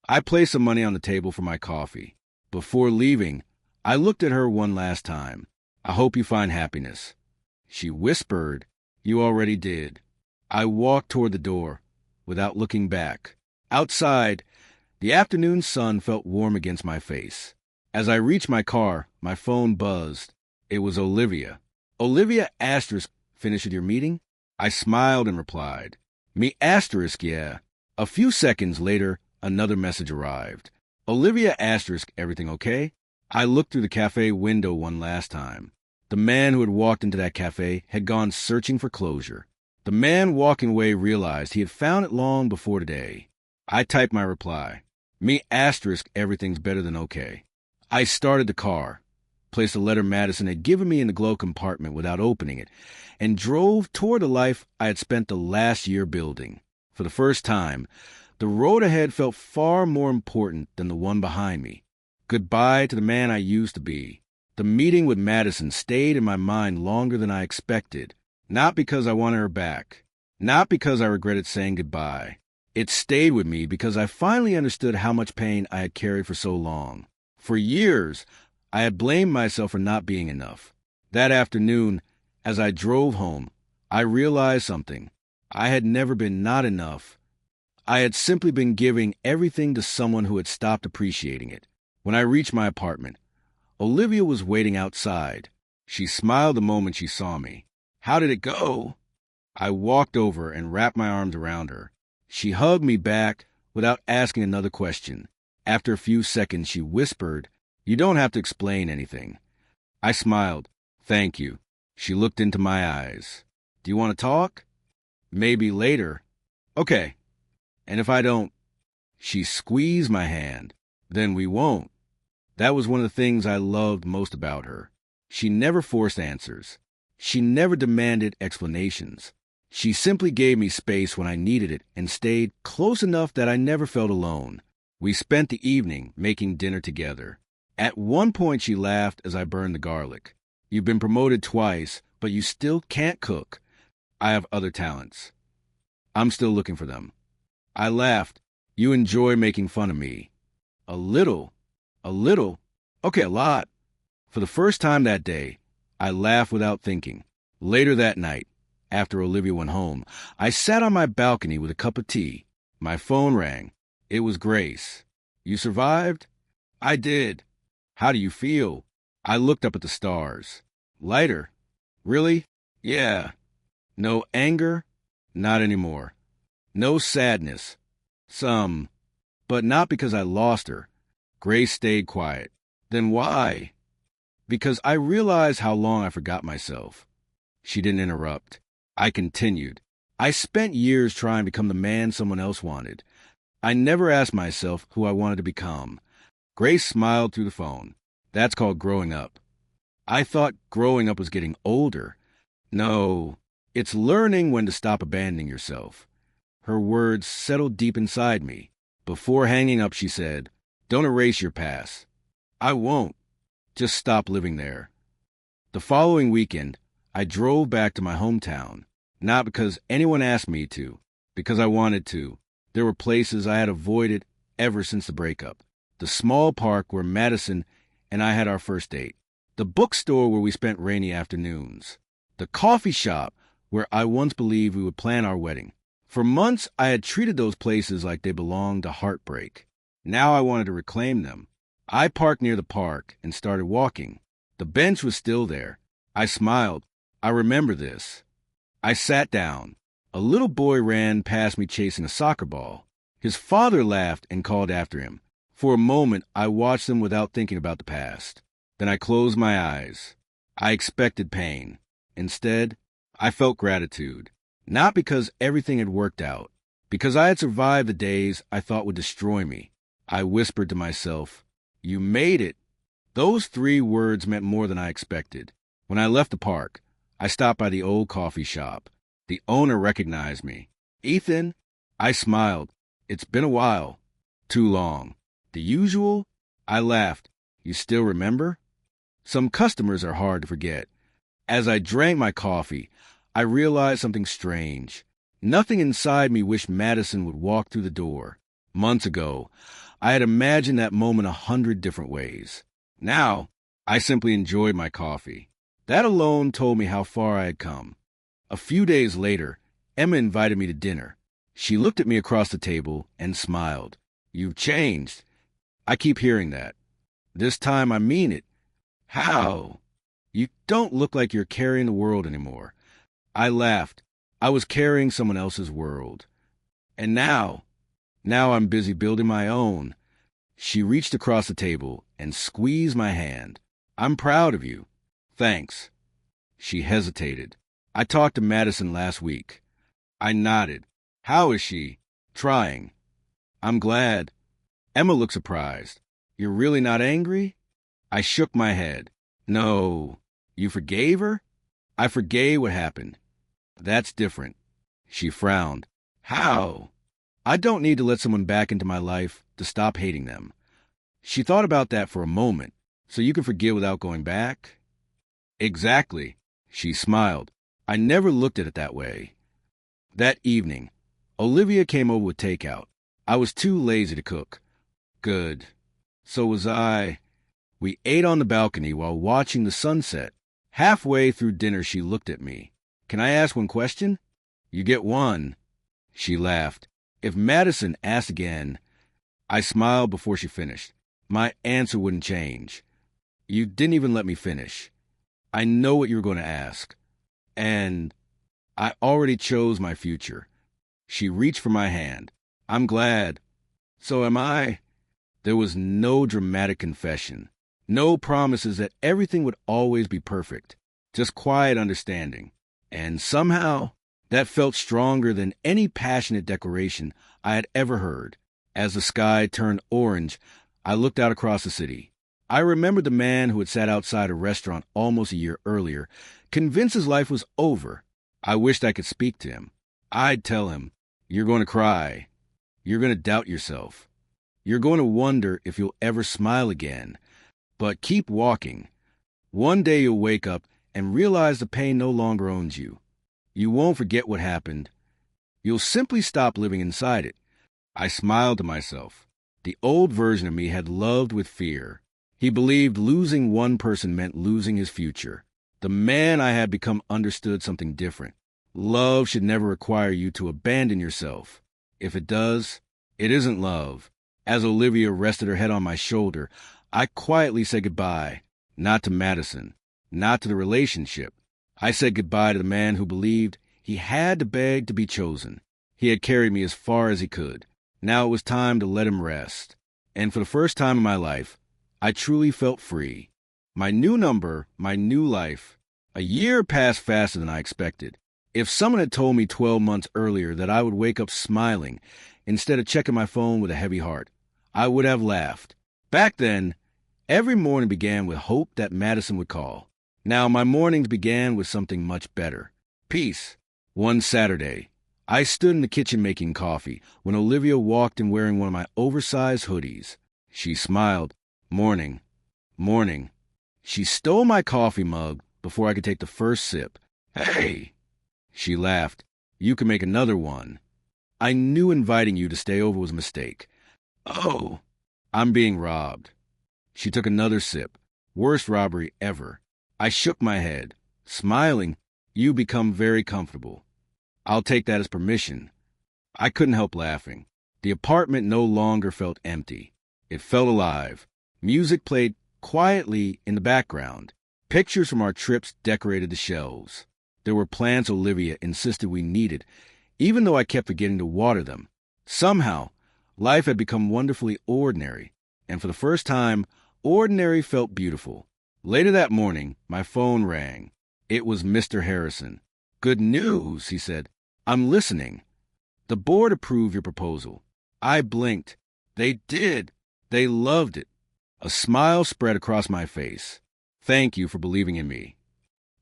I placed some money on the table for my coffee. Before leaving, I looked at her one last time. I hope you find happiness. She whispered, You already did. I walked toward the door, without looking back. Outside, the afternoon sun felt warm against my face. As I reached my car, my phone buzzed. It was Olivia. Olivia asterisk, finished with your meeting? I smiled and replied. Me asterisk, yeah. A few seconds later, another message arrived. Olivia asterisk, everything okay? I looked through the cafe window one last time. The man who had walked into that cafe had gone searching for closure. The man walking away realized he had found it long before today. I typed my reply. Me asterisk, everything's better than okay. I started the car, placed a letter Madison had given me in the glove compartment without opening it, and drove toward the life I had spent the last year building. For the first time, the road ahead felt far more important than the one behind me. Goodbye to the man I used to be. The meeting with Madison stayed in my mind longer than I expected, not because I wanted her back, not because I regretted saying goodbye. It stayed with me because I finally understood how much pain I had carried for so long. For years, I had blamed myself for not being enough. That afternoon, as I drove home, I realized something. I had never been not enough. I had simply been giving everything to someone who had stopped appreciating it. When I reached my apartment, Olivia was waiting outside. She smiled the moment she saw me. How did it go? I walked over and wrapped my arms around her. She hugged me back without asking another question. After a few seconds, she whispered, You don't have to explain anything. I smiled. Thank you. She looked into my eyes. Do you want to talk? Maybe later. Okay. And if I don't? She squeezed my hand. Then we won't. That was one of the things I loved most about her. She never forced answers. She never demanded explanations. She simply gave me space when I needed it and stayed close enough that I never felt alone. We spent the evening making dinner together. At one point she laughed as I burned the garlic. You've been promoted twice, but you still can't cook. I have other talents. I'm still looking for them. I laughed. You enjoy making fun of me. A little. A little? Okay, a lot. For the first time that day, I laughed without thinking. Later that night, after Olivia went home, I sat on my balcony with a cup of tea. My phone rang. It was Grace. You survived? I did. How do you feel? I looked up at the stars. Lighter. Really? Yeah. No anger? Not anymore. No sadness. Some. But not because I lost her. Grace stayed quiet. Then why? Because I realized how long I forgot myself. She didn't interrupt. I continued. I spent years trying to become the man someone else wanted. I never asked myself who I wanted to become. Grace smiled through the phone. That's called growing up. I thought growing up was getting older. No, it's learning when to stop abandoning yourself. Her words settled deep inside me. Before hanging up, she said, Don't erase your past. I won't. Just stop living there. The following weekend, I drove back to my hometown, not because anyone asked me to, because I wanted to. There were places I had avoided ever since the breakup. The small park where Madison and I had our first date. The bookstore where we spent rainy afternoons. The coffee shop where I once believed we would plan our wedding. For months, I had treated those places like they belonged to heartbreak. Now I wanted to reclaim them. I parked near the park and started walking. The The bench was still there. I smiled. I remember this. I sat down. A little boy ran past me chasing a soccer ball. His father laughed and called after him. For a moment, I watched them without thinking about the past. Then I closed my eyes. I expected pain. Instead, I felt gratitude. Not because everything had worked out, because I had survived the days I thought would destroy me. I whispered to myself, "You made it." Those 3 words meant more than I expected. When I left the park, I stopped by the old coffee shop. The owner recognized me. "Ethan?" I smiled. "It's been a while." "Too long." "The usual?" I laughed. "You still remember?" Some customers are hard to forget. As I drank my coffee, I realized something strange. Nothing inside me wished Madison would walk through the door. Months ago, I had imagined that moment 100 different ways. Now, I simply enjoyed my coffee. That alone told me how far I had come. A few days later, Emma invited me to dinner. She looked at me across the table and smiled. "You've changed." "I keep hearing that." "This time I mean it." "How?" "You don't look like you're carrying the world anymore." I laughed. I was carrying someone else's world. "And now I'm busy building my own." She reached across the table and squeezed my hand. "I'm proud of you." "Thanks." She hesitated. "I talked to Madison last week." I nodded. "How is she?" "Trying." "I'm glad." Emma looked surprised. "You're really not angry?" I shook my head. "No." "You forgave her?" "I forgave what happened." "That's different." She frowned. "How?" "I don't need to let someone back into my life to stop hating them." She thought about that for a moment. "So you can forgive without going back?" "Exactly." She smiled. I never looked at it that way. That evening, Olivia came over with takeout. I was too lazy to cook. Good. So was I. We ate on the balcony while watching the sunset. Halfway through dinner, she looked at me. "Can I ask one question?" "You get one." She laughed. "If Madison asked again..." I smiled before she finished. My answer wouldn't change. "You didn't even let me finish." "I know what you were going to ask." "And I already chose my future." She reached for my hand. "I'm glad." "So am I." There was no dramatic confession. No promises that everything would always be perfect. Just quiet understanding. And somehow, that felt stronger than any passionate declaration I had ever heard. As the sky turned orange, I looked out across the city. I remembered the man who had sat outside a restaurant almost a year earlier, convinced his life was over. I wished I could speak to him. I'd tell him, "You're going to cry. You're going to doubt yourself. You're going to wonder if you'll ever smile again. But keep walking. One day you'll wake up and realize the pain no longer owns you. You won't forget what happened. You'll simply stop living inside it." I smiled to myself. The old version of me had loved with fear. He believed losing one person meant losing his future. The man I had become understood something different. Love should never require you to abandon yourself. If it does, it isn't love. As Olivia rested her head on my shoulder, I quietly said goodbye. Not to Madison. Not to the relationship. I said goodbye to the man who believed he had to beg to be chosen. He had carried me as far as he could. Now it was time to let him rest. And for the first time in my life, I truly felt free. My new number, my new life. A year passed faster than I expected. If someone had told me 12 months earlier that I would wake up smiling instead of checking my phone with a heavy heart, I would have laughed. Back then, every morning began with hope that Madison would call. Now my mornings began with something much better. Peace. One Saturday, I stood in the kitchen making coffee when Olivia walked in wearing one of my oversized hoodies. She smiled. "Morning. Morning." She stole my coffee mug before I could take the first sip. "Hey." She laughed. "You can make another one." "I knew inviting you to stay over was a mistake." "Oh." "I'm being robbed." She took another sip. Worst robbery ever. I shook my head. Smiling, "You become very comfortable." "I'll take that as permission." I couldn't help laughing. The apartment no longer felt empty. It felt alive. Music played quietly in the background. Pictures from our trips decorated the shelves. There were plants Olivia insisted we needed, even though I kept forgetting to water them. Somehow, life had become wonderfully ordinary, and for the first time, ordinary felt beautiful. Later that morning, my phone rang. It was Mr. Harrison. "Good news," he said. "I'm listening. The board approved your proposal." I blinked. They did. They loved it. A smile spread across my face. "Thank you for believing in me."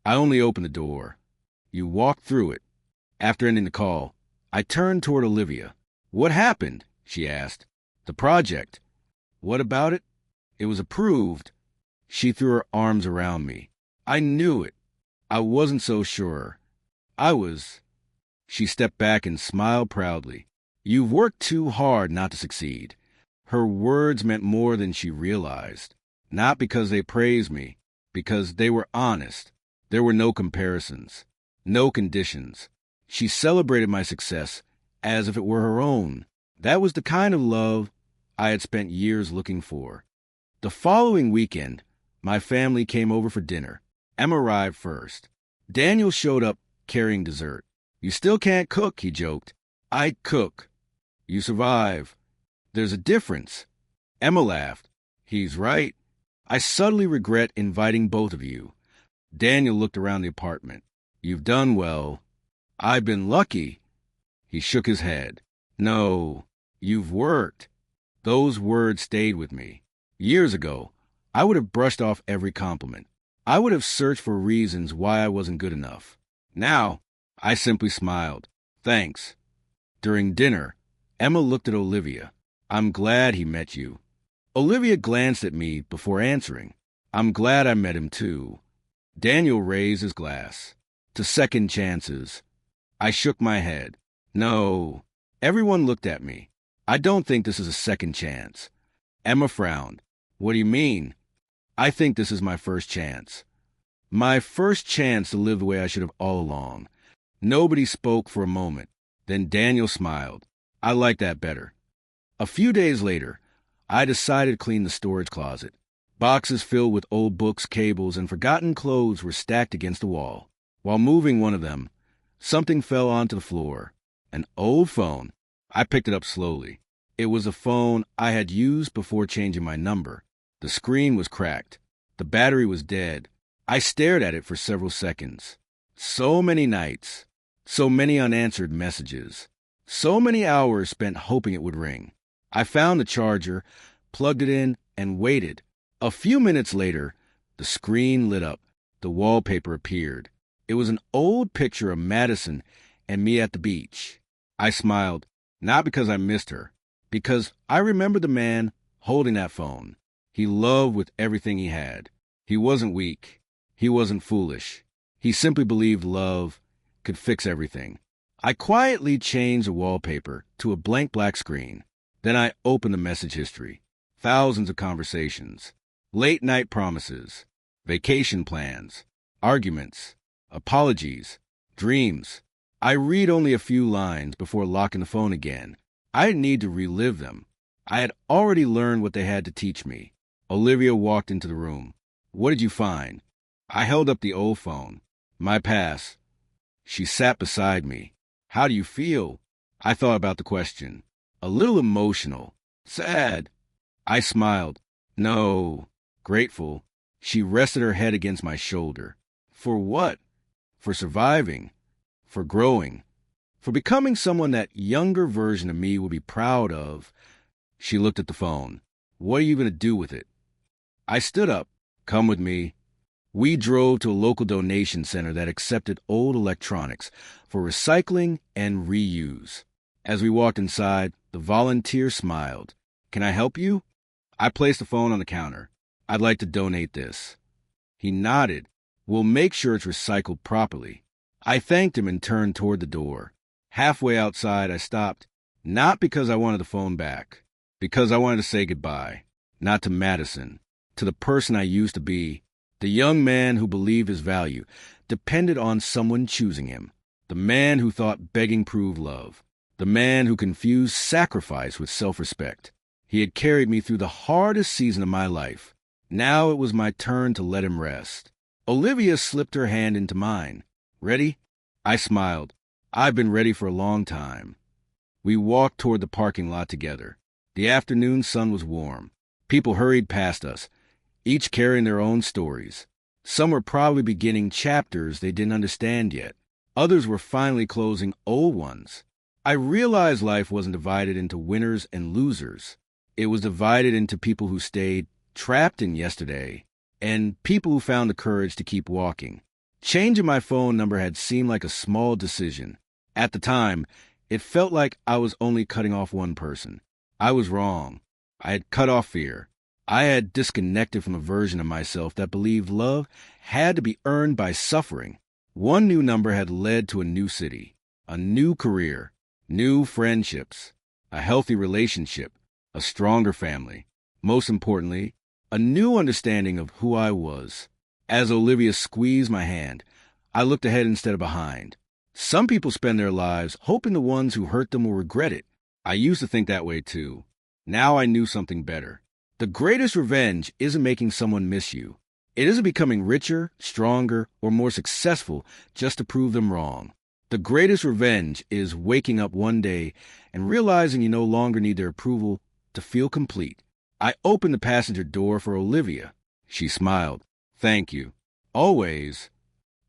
I only opened the door. You walked through it. After ending the call, I turned toward Olivia. "What happened?" she asked. "The project." "What about it?" "It was approved." She threw her arms around me. "I knew it." I wasn't so sure. I was. She stepped back and smiled proudly. "You've worked too hard not to succeed." Her words meant more than she realized. Not because they praised me, because they were honest. There were no comparisons, no conditions. She celebrated my success as if it were her own. That was the kind of love I had spent years looking for. The following weekend, my family came over for dinner. Emma arrived first. Daniel showed up carrying dessert. "You still can't cook," he joked. "I cook. You survive. There's a difference." Emma laughed. "He's right. I subtly regret inviting both of you." Daniel looked around the apartment. "You've done well." "I've been lucky." He shook his head. "No, you've worked." Those words stayed with me. Years ago, I would have brushed off every compliment. I would have searched for reasons why I wasn't good enough. Now, I simply smiled. "Thanks." During dinner, Emma looked at Olivia. "I'm glad he met you." Olivia glanced at me before answering. "I'm glad I met him too." Daniel raised his glass. "To second chances." I shook my head. "No." Everyone looked at me. "I don't think this is a second chance." Emma frowned. "What do you mean?" "I think this is my first chance. My first chance to live the way I should have all along." Nobody spoke for a moment. Then Daniel smiled. "I like that better." A few days later, I decided to clean the storage closet. Boxes filled with old books, cables, and forgotten clothes were stacked against the wall. While moving one of them, something fell onto the floor. An old phone. I picked it up slowly. It was a phone I had used before changing my number. The screen was cracked. The battery was dead. I stared at it for several seconds. So many nights. So many unanswered messages. So many hours spent hoping it would ring. I found the charger, plugged it in, and waited. A few minutes later, the screen lit up. The wallpaper appeared. It was an old picture of Madison and me at the beach. I smiled, not because I missed her, because I remembered the man holding that phone. He loved with everything he had. He wasn't weak. He wasn't foolish. He simply believed love could fix everything. I quietly changed the wallpaper to a blank black screen. Then I opened the message history. Thousands of conversations. Late night promises. Vacation plans. Arguments. Apologies. Dreams. I read only a few lines before locking the phone again. I didn't need to relive them. I had already learned what they had to teach me. Olivia walked into the room. "What did you find?" I held up the old phone. "My past." She sat beside me. "How do you feel?" I thought about the question. "A little emotional. Sad." I smiled. "No." Grateful. She rested her head against my shoulder. "For what?" "For surviving. For growing. For becoming someone that younger version of me would be proud of." She looked at the phone. "What are you going to do with it?" I stood up. "Come with me." We drove to a local donation center that accepted old electronics for recycling and reuse. As we walked inside, the volunteer smiled. "Can I help you?" I placed the phone on the counter. "I'd like to donate this." He nodded. "We'll make sure it's recycled properly." I thanked him and turned toward the door. Halfway outside, I stopped, not because I wanted the phone back, because I wanted to say goodbye. Not to Madison, to the person I used to be, the young man who believed his value depended on someone choosing him, the man who thought begging proved love, the man who confused sacrifice with self-respect. He had carried me through the hardest season of my life. Now it was my turn to let him rest. Olivia slipped her hand into mine. Ready? I smiled. I've been ready for a long time. We walked toward the parking lot together. The afternoon sun was warm. People hurried past us, each carrying their own stories. Some were probably beginning chapters they didn't understand yet. Others were finally closing old ones. I realized life wasn't divided into winners and losers. It was divided into people who stayed trapped in yesterday and people who found the courage to keep walking. Changing my phone number had seemed like a small decision. At the time, it felt like I was only cutting off one person. I was wrong. I had cut off fear. I had disconnected from a version of myself that believed love had to be earned by suffering. One new number had led to a new city, a new career, new friendships, a healthy relationship, a stronger family. Most importantly, a new understanding of who I was. As Olivia squeezed my hand, I looked ahead instead of behind. Some people spend their lives hoping the ones who hurt them will regret it. I used to think that way too. Now I knew something better. The greatest revenge isn't making someone miss you. It isn't becoming richer, stronger, or more successful just to prove them wrong. The greatest revenge is waking up one day and realizing you no longer need their approval to feel complete. I opened the passenger door for Olivia. She smiled. Thank you. Always.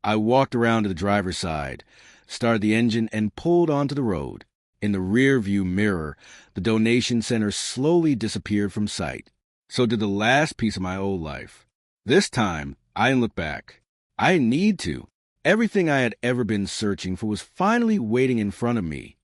I walked around to the driver's side, started the engine, and pulled onto the road. In the rear-view mirror, the donation center slowly disappeared from sight. So did the last piece of my old life. This time, I didn't look back. I didn't need to. Everything I had ever been searching for was finally waiting in front of me.